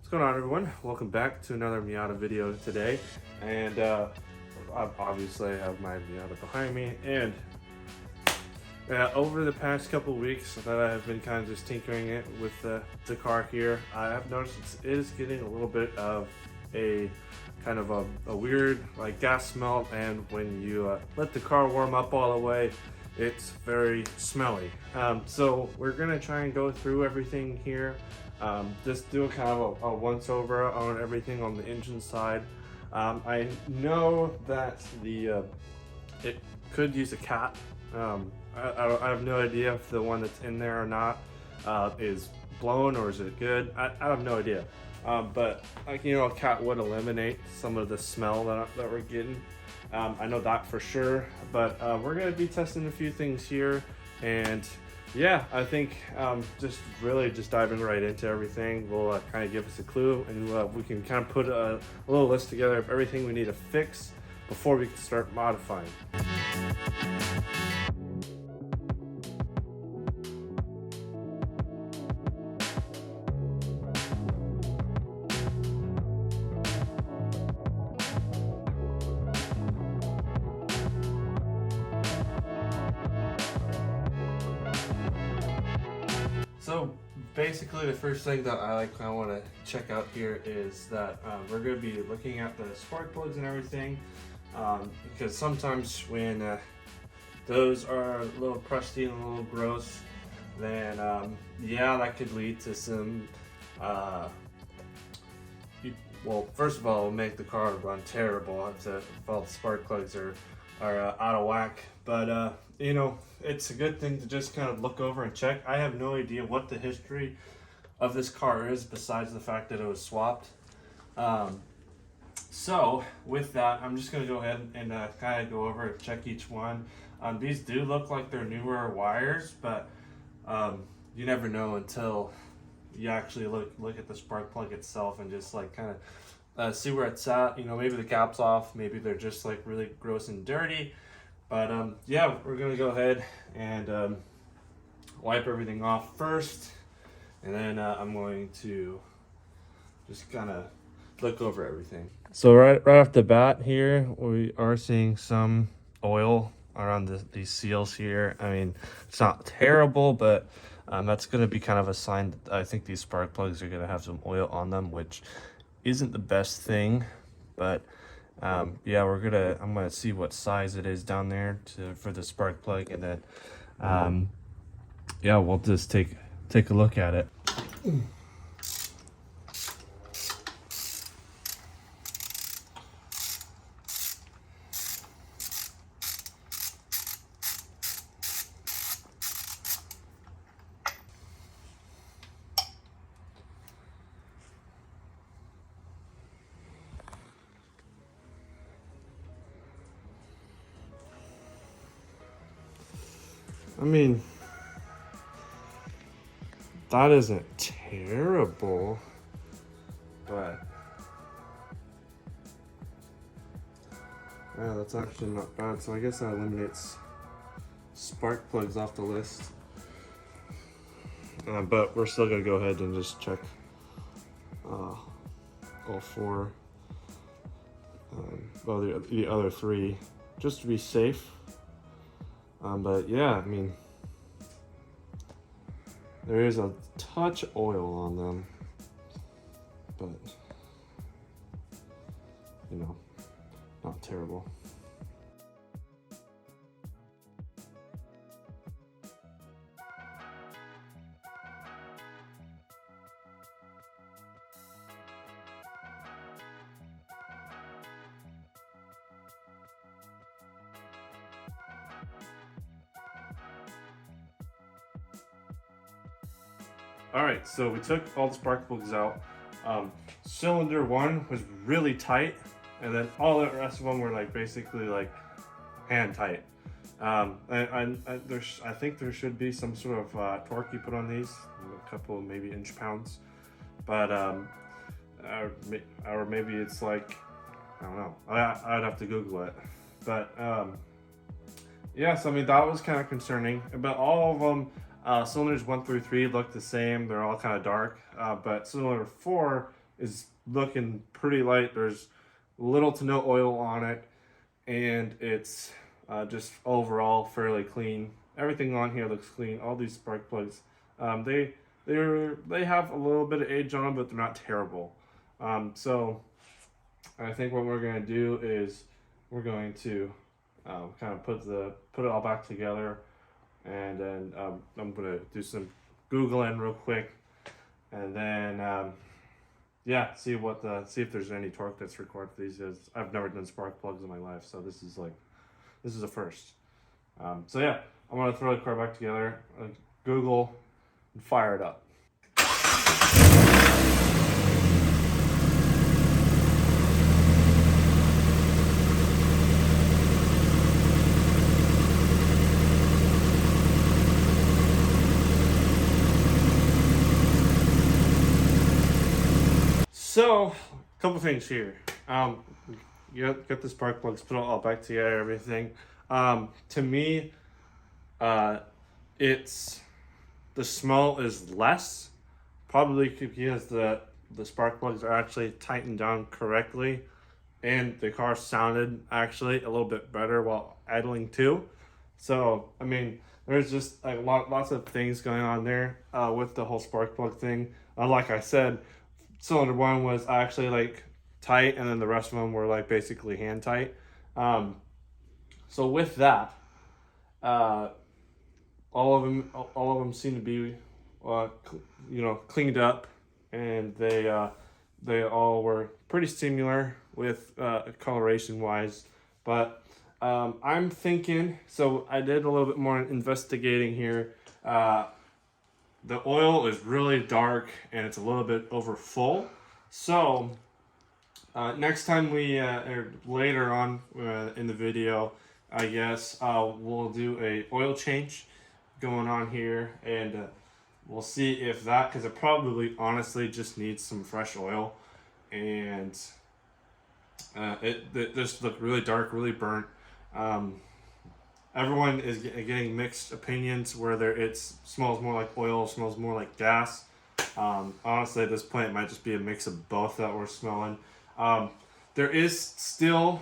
What's going on, everyone? Welcome back to another Miata video today. And obviously I have my Miata behind me, and over the past couple of weeks that I've been kind of just tinkering it with the car here, I have noticed it is getting a little bit of a kind of a weird like gas smell, and when you let the car warm up all the way, it's very smelly. So we're gonna try and go through everything here. Just do kind of a once over on everything on the engine side. I know that it could use a cat. I have no idea if the one that's in there or not is blown or is it good. I have no idea. But like, you know, a cat would eliminate some of the smell that we're getting. I know that for sure, but we're gonna be testing a few things here, and yeah, I think just really just diving right into everything will kind of give us a clue, and we can kind of put a little list together of everything we need to fix before we can start modifying. So basically the first thing that I want to check out here is that we're going to be looking at the spark plugs and everything, because sometimes when those are a little crusty and a little gross, then yeah, that could lead to some well, first of all, it'll make the car run terrible if all the spark plugs are out of whack. But you know, it's a good thing to just kind of look over and check. I have no idea what the history of this car is besides the fact that it was swapped. So with that, I'm just gonna go ahead and kind of go over and check each one. These do look like they're newer wires, but you never know until you actually look at the spark plug itself and just like kind of see where it's at. You know, maybe the cap's off, maybe they're just like really gross and dirty. But yeah, we're gonna go ahead and wipe everything off first, and then I'm going to just kind of look over everything. So right off the bat here, we are seeing some oil around these seals here. I mean, it's not terrible, but that's going to be kind of a sign that I think these spark plugs are going to have some oil on them, which isn't the best thing. But yeah, I'm gonna see what size it is down there for the spark plug, and then yeah, we'll just take a look at it. I mean, that isn't terrible, but yeah, that's actually not bad. So I guess that eliminates spark plugs off the list. But we're still gonna go ahead and just check all four, well, the other three, just to be safe. But yeah, I mean, there is a touch oil on them, but you know, not terrible. Alright, so we took all the spark plugs out. Cylinder one was really tight, and then all the rest of them were like basically like hand tight. I think there should be some sort of torque you put on these, a couple maybe inch pounds, but or maybe it's like, I don't know. I'd have to Google it, but yes, I mean, that was kind of concerning. But all of them, cylinders 1 through 3 look the same. They're all kind of dark, but cylinder 4 is looking pretty light. There's little to no oil on it, and it's just overall fairly clean. Everything on here looks clean. All these spark plugs, they have a little bit of age on them, but they're not terrible. So I think what we're gonna do is we're going to kind of put it all back together, and then I'm gonna do some Googling real quick, and then yeah, see if there's any torque that's required for these. Because I've never done spark plugs in my life, so this is a first. So yeah, I'm gonna throw the car back together, Google, and fire it up. So, a couple things here. You got the spark plugs, put it all back together, everything. To me, it's the smell is less, probably because the spark plugs are actually tightened down correctly, and the car sounded actually a little bit better while idling too. So I mean, there's just like lots of things going on there with the whole spark plug thing. Like I said, cylinder one was actually like tight, and then the rest of them were like basically hand tight. So with that, all of them seem to be, cleaned up, and they all were pretty similar with coloration wise. But I'm thinking, so I did a little bit more investigating here. The oil is really dark and it's a little bit over full. So next time or later on in the video, I guess we'll do a oil change going on here, and we'll see if that, because it probably honestly just needs some fresh oil, and it just looked really dark, really burnt. Everyone is getting mixed opinions, whether it smells more like oil, smells more like gas. Honestly, at this point, it might just be a mix of both that we're smelling. There is still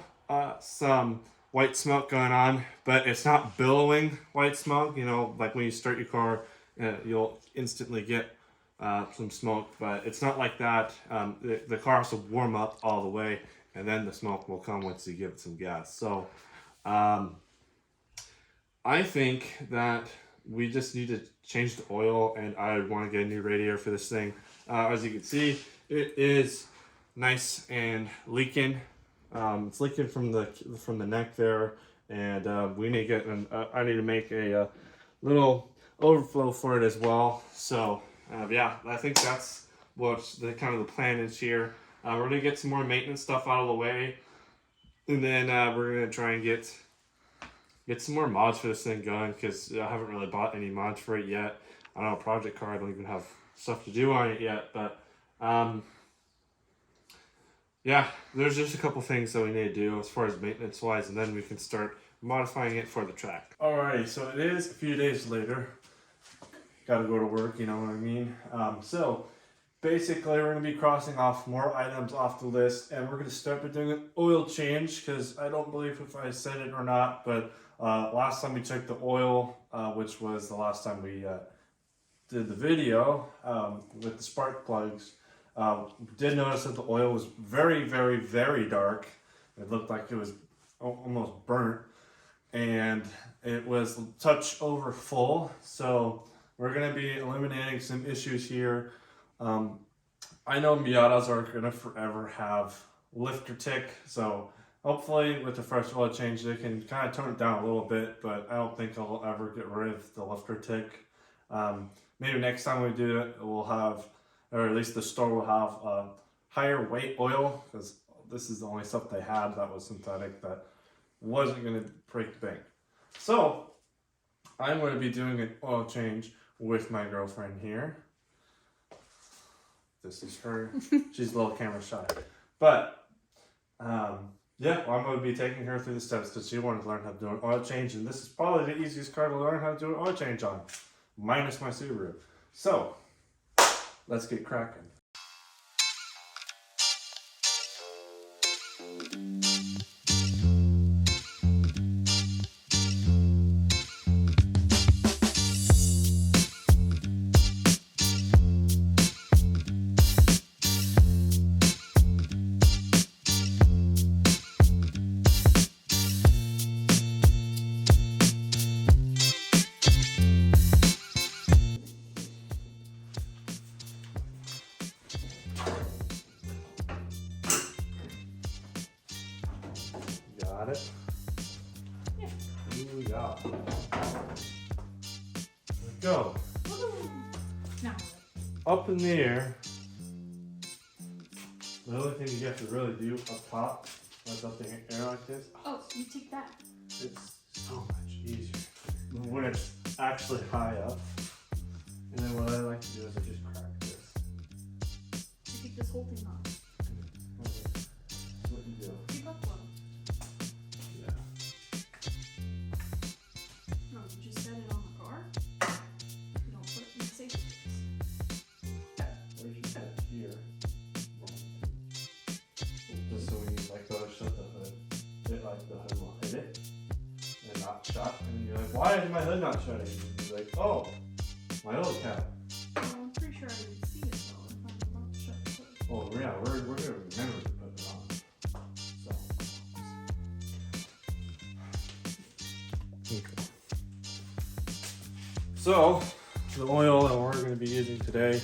some white smoke going on, but it's not billowing white smoke. You know, like when you start your car, you'll instantly get some smoke, but it's not like that. The car has to warm up all the way, and then the smoke will come once you give it some gas. So I think that we just need to change the oil, and I want to get a new radiator for this thing. As you can see, it is nice and leaking. It's leaking from the neck there, and we need to get I need to make a little overflow for it as well. So yeah, I think that's what the plan is here. We're gonna get some more maintenance stuff out of the way, and then we're gonna try and get some more mods for this thing going, because I haven't really bought any mods for it yet. I don't know, project car, I don't even have stuff to do on it yet, but yeah, there's just a couple things that we need to do as far as maintenance wise, and then we can start modifying it for the track. Alrighty, so it is a few days later. Gotta go to work, you know what I mean? So basically we're going to be crossing off more items off the list, and we're going to start by doing an oil change, because I don't believe if I said it or not, but last time we checked the oil, which was the last time we did the video with the spark plugs, we did notice that the oil was very, very, very dark. It looked like it was almost burnt, and it was a touch over full. So we're going to be eliminating some issues here. I know Miatas are going to forever have lifter tick, so hopefully with the fresh oil change they can kind of tone it down a little bit, but I don't think I'll ever get rid of the lifter tick. Maybe next time we do it, we'll have, or at least the store will have higher weight oil, because this is the only stuff they had that was synthetic that wasn't going to break the bank. So I'm going to be doing an oil change with my girlfriend here. This is her. She's a little camera shy. But yeah, well, I'm going to be taking her through the steps, because she wanted to learn how to do an oil change, and this is probably the easiest car to learn how to do an oil change on, minus my Subaru. So let's get cracking. Got it? Yeah. Here we go. There we go. Now. Up in the air. The only thing you have to really do up top, like up in the air like this. Oh, so you take that. It's so much easier when it's actually high up. And then what I like to do is I just crack this. You take this whole thing off. What you do? Keep up one. Yeah. No, you just set it on the car. You don't put it in the safety case. Where'd you set it? Here. Just so when you like go to shut the hood, it like the hood will hit it and not shut. And you're like, why is my hood not shutting? And you're like, oh, my oil cap. Well, I'm pretty sure I didn't see it though. If I'm about to shut the hood. Oh yeah, we're gonna remember to put it on. So the oil that we're going to be using today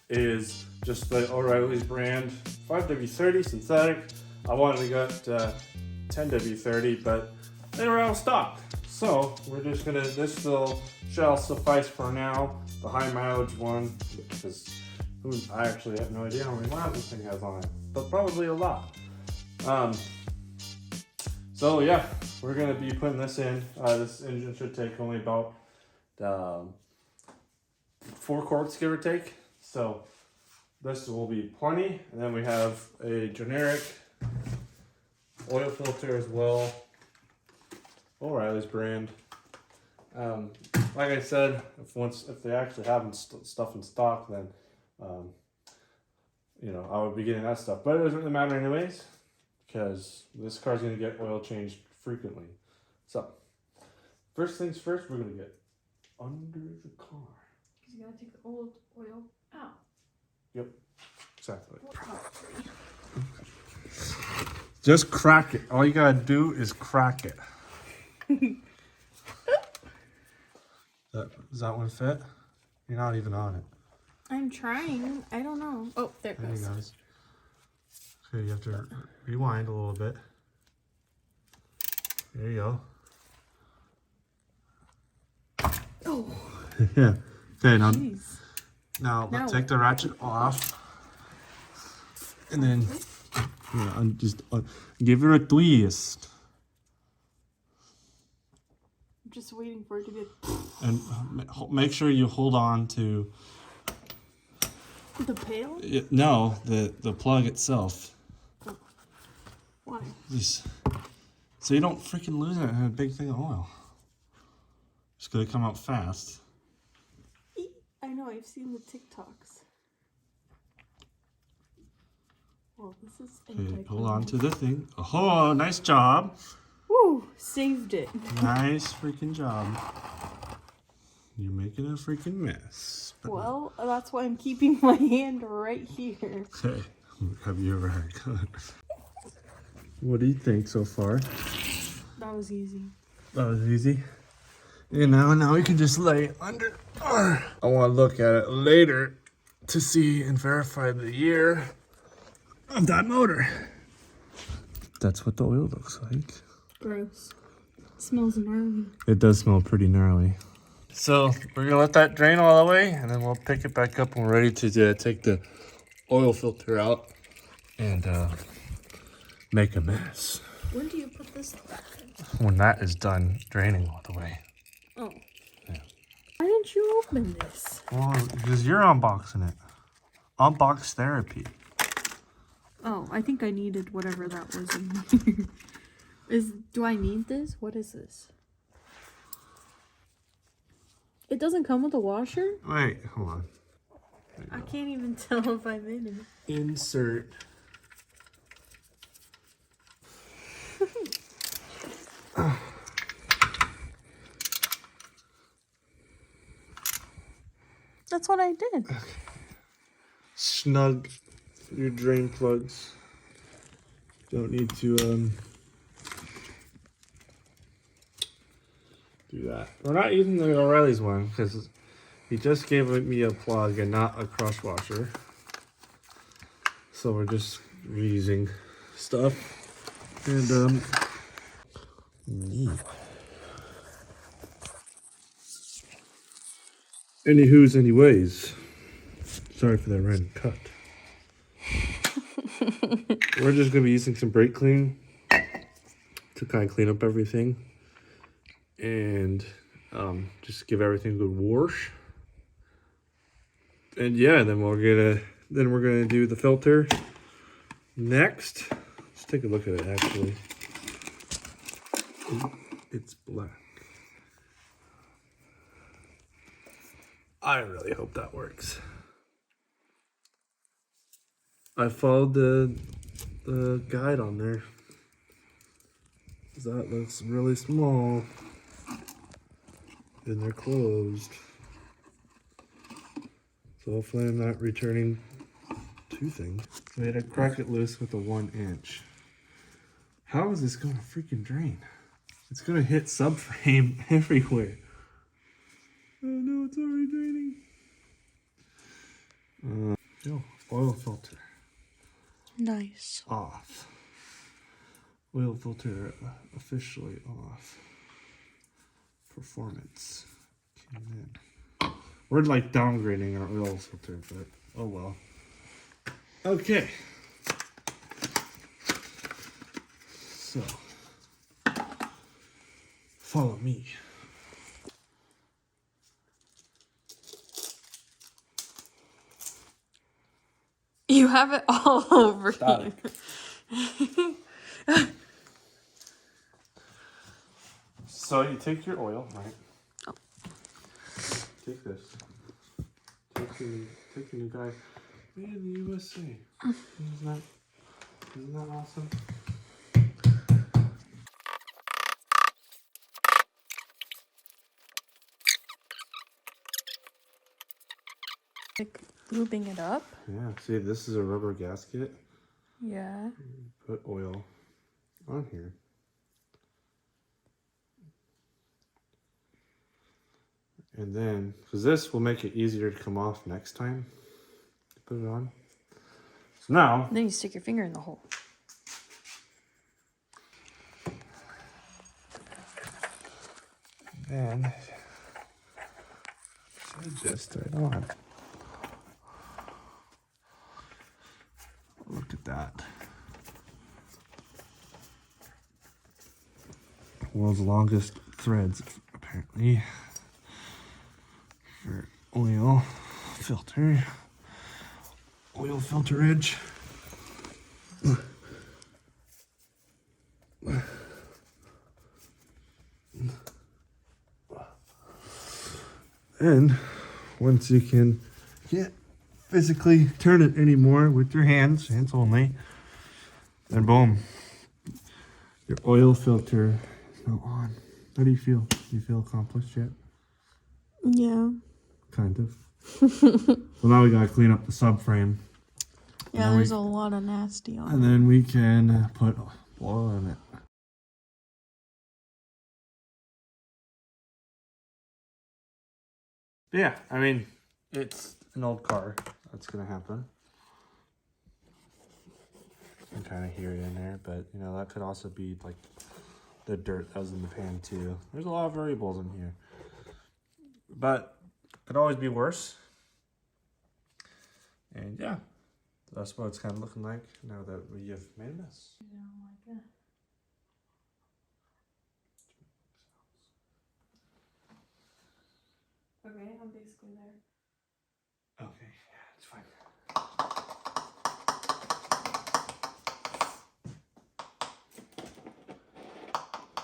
is just the O'Reilly's brand 5W30 synthetic. I wanted to get 10W30, but they were out of stock. So we're just gonna, this will shall suffice for now. The high mileage one, because I actually have no idea how many miles this thing has on it, but probably a lot. So yeah, we're gonna be putting this in. This engine should take only about 4 quarts, give or take. So this will be plenty. And then we have a generic oil filter as well, O'Reilly's brand. Like I said, if they actually have stuff in stock, then you know, I would be getting that stuff. But it doesn't really matter anyways, because this car's gonna get oil changed frequently. So first things first, we're gonna get under the car. Because you gotta take the old oil out. Yep, exactly. Probably. Just crack it. All you gotta do is crack it. Does that one fit? You're not even on it. I'm trying. I don't know. Oh, there it There goes. you goes. Okay, you have to rewind a little bit. There you go. Oh. Yeah. Okay, Jeez. now Now take the ratchet off. And then just give it a twist. I'm just waiting for it to get. And make sure you hold on to The pail? no, the plug itself. Oh. Why? Just so you don't freaking lose it in a big thing of oil. It's gonna come out fast. I know, I've seen the TikToks. Well, this is Okay, hold on to the thing. Oh, nice job. Woo! Saved it. Nice freaking job. You're making a freaking mess. But Well, that's why I'm keeping my hand right here. okay, have you ever had good? What do you think so far? That was easy. That was easy. And now we can just lay it under. I want to look at it later to see and verify the year of that motor. That's what the oil looks like. Gross. It smells gnarly. It does smell pretty gnarly. So we're gonna let that drain all the way, and then we'll pick it back up when we're ready to take the oil filter out and make a mess. When do you put this back in? When that is done draining all the way. Oh. Yeah. Why didn't you open this? Well, because you're unboxing it. Unbox therapy. Oh, I think I needed whatever that was in here. Do I need this? What is this? It doesn't come with a washer? Wait, hold on. I can't even tell if I'm in it. Insert. That's what I did. Okay. Snug your drain plugs. Don't need to do that. We're not using the O'Reilly's one because he just gave me a plug and not a cross washer. So we're just reusing stuff. And neat. Anywho's anyways. Sorry for that random cut. We're just gonna be using some brake clean to kind of clean up everything and just give everything a good wash. And yeah, then we're gonna do the filter next. Let's take a look at it actually. Ooh, it's black. I really hope that works. I followed the guide on there. That looks really small. And they're closed. So hopefully I'm not returning two things. We had to crack it loose with a 1 inch. How is this gonna freaking drain? It's gonna hit subframe everywhere. Oh no, it's already draining. No, oil filter. Nice. Off. Oil filter officially off. Performance. Came in. We're like downgrading our oil filter, but oh well. Okay. So, follow me. You have it all over Stop. you. So you take your oil, right? Oh. Take this. Take the new guy. Made in the USA. Isn't that awesome? Like looping it up. Yeah, see, this is a rubber gasket. Yeah. Put oil on here. And then, because this will make it easier to come off next time. Put it on. So now. Then you stick your finger in the hole. Then, just right on. Look at that. World's longest threads, apparently, for oil filter. Oil filterage. And once you can't physically turn it anymore with your hands only, then boom, your oil filter is now on. How do you feel? Do you feel accomplished yet? Yeah. Kind of. Well, now we gotta clean up the subframe. Yeah, there's a lot of nasty on it. And then we can put oil in it. Yeah, I mean, it's an old car. That's gonna happen. You can kind of hear it in there, but you know, that could also be like the dirt that was in the pan too. There's a lot of variables in here, but could always be worse. And yeah, that's what it's kind of looking like now that we have made a mess. I don't like it. Okay, I'm basically there. Okay, yeah, it's fine.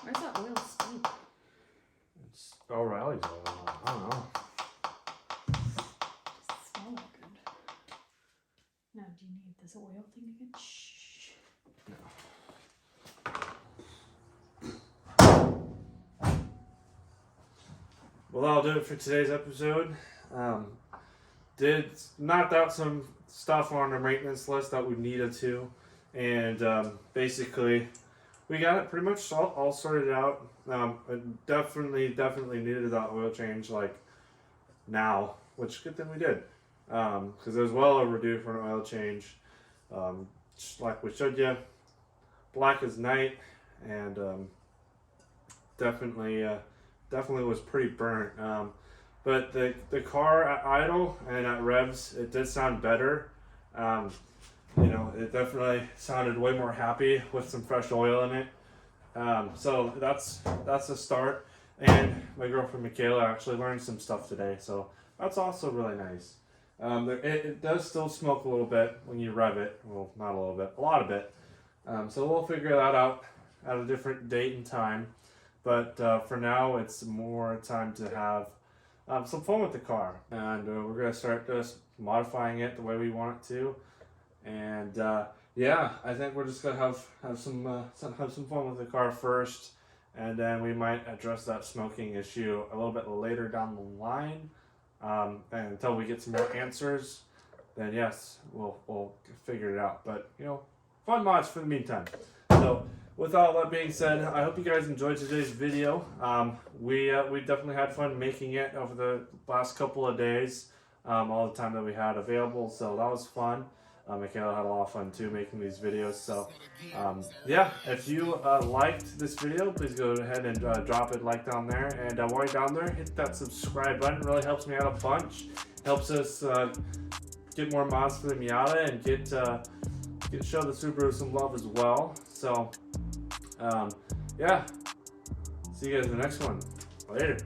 Where's that oil stink? It's O'Reilly's oil. I don't know. Doesn't smell that good. Now, do you need this oil thing again? Shh. Well, that'll do it for today's episode. Did knocked out some stuff on our maintenance list that we needed to, and basically we got it pretty much all sorted out. It definitely needed that oil change like now, which good thing we did, because it was well overdue for an oil change. Just like we showed you, black as night, and definitely was pretty burnt. But the car at idle and at revs, it did sound better. You know, it definitely sounded way more happy with some fresh oil in it. So that's a start. And my girlfriend Michaela actually learned some stuff today, so that's also really nice. It does still smoke a little bit when you rev it. Well, not a little bit, a lot of it. So we'll figure that out at a different date and time. But for now, it's more time to have some fun with the car. And we're going to start just modifying it the way we want it to. And yeah, I think we're just going to have some fun with the car first. And then we might address that smoking issue a little bit later down the line. And until we get some more answers, then yes, we'll figure it out. But you know, fun mods for the meantime. So with all that being said, I hope you guys enjoyed today's video. We definitely had fun making it over the last couple of days, all the time that we had available. So that was fun. Michaela had a lot of fun too making these videos. So yeah, if you liked this video, please go ahead and drop a like down there. And while you're down there, hit that subscribe button. It really helps me out a bunch. Helps us get more mods for the Miata and show the Subaru some love as well. So yeah, see you guys in the next one. Later.